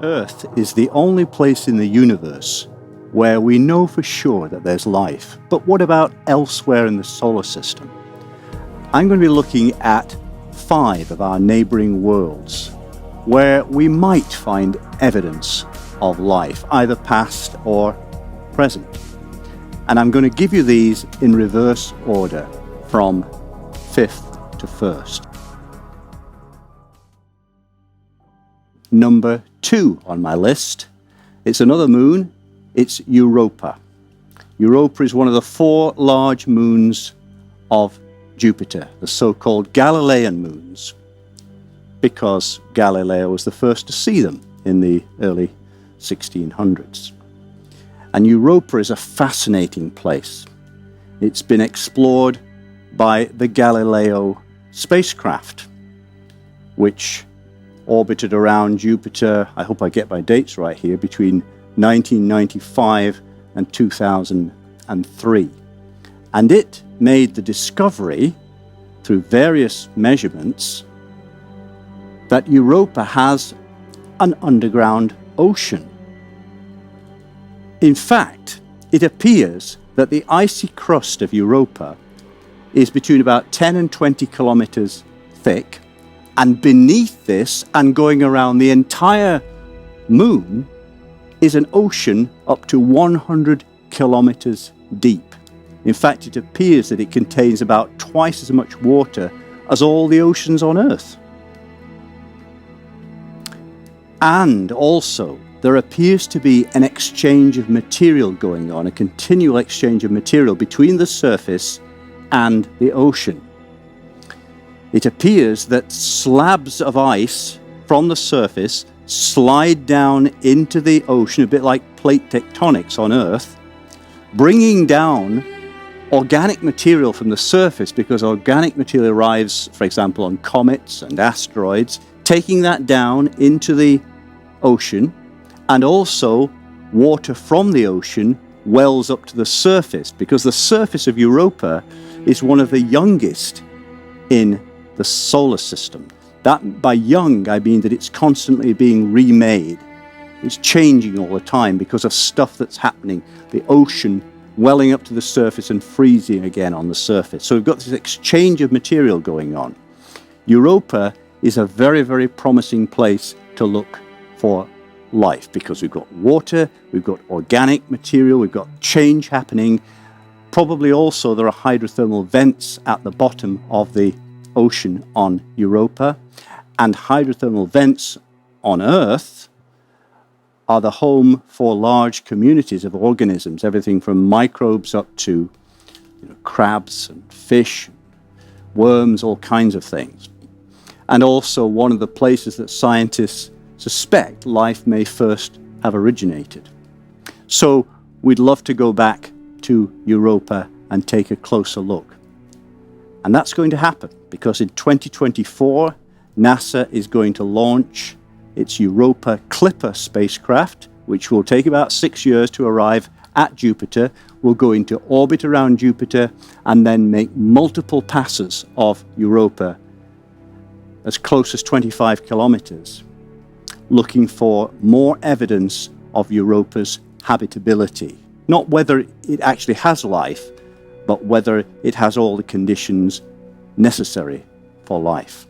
Earth is the only place in the universe where we know for sure that there's life. But what about elsewhere in the solar system? I'm going to be looking at 5 of our neighboring worlds where we might find evidence of life, either past or present. And I'm going to give you these in reverse order from 5th to 1st. Number 2 on my list, it's another moon, it's Europa. Europa is one of the 4 large moons of Jupiter, the so-called Galilean moons, because Galileo was the first to see them in the early 1600s. And Europa is a fascinating place. It's been explored by the Galileo spacecraft, which orbited around Jupiter, I hope I get my dates right here, between 1995 and 2003. And it made the discovery, through various measurements, that Europa has an underground ocean. In fact, it appears that the icy crust of Europa is between about 10 and 20 kilometers thick, and beneath this, and going around the entire moon, is an ocean up to 100 kilometers deep. In fact, it appears that it contains about twice as much water as all the oceans on Earth. And also, there appears to be an exchange of material going on, a continual exchange of material between the surface and the ocean. It appears that slabs of ice from the surface slide down into the ocean, a bit like plate tectonics on Earth, bringing down organic material from the surface, because organic material arrives, for example, on comets and asteroids, taking that down into the ocean, and also water from the ocean wells up to the surface, because the surface of Europa is one of the youngest in the solar system. That, by young, I mean that it's constantly being remade. It's changing all the time because of stuff that's happening. The ocean welling up to the surface and freezing again on the surface. So we've got this exchange of material going on. Europa is a very, very promising place to look for life, because we've got water, we've got organic material, we've got change happening. Probably also there are hydrothermal vents at the bottom of the ocean on Europa, and hydrothermal vents on Earth are the home for large communities of organisms, everything from microbes up to crabs and fish, worms, all kinds of things. And also one of the places that scientists suspect life may first have originated. So we'd love to go back to Europa and take a closer look. And that's going to happen because in 2024, NASA is going to launch its Europa Clipper spacecraft, which will take about 6 years to arrive at Jupiter, will go into orbit around Jupiter and then make multiple passes of Europa as close as 25 kilometers, looking for more evidence of Europa's habitability. Not whether it actually has life, but whether it has all the conditions necessary for life.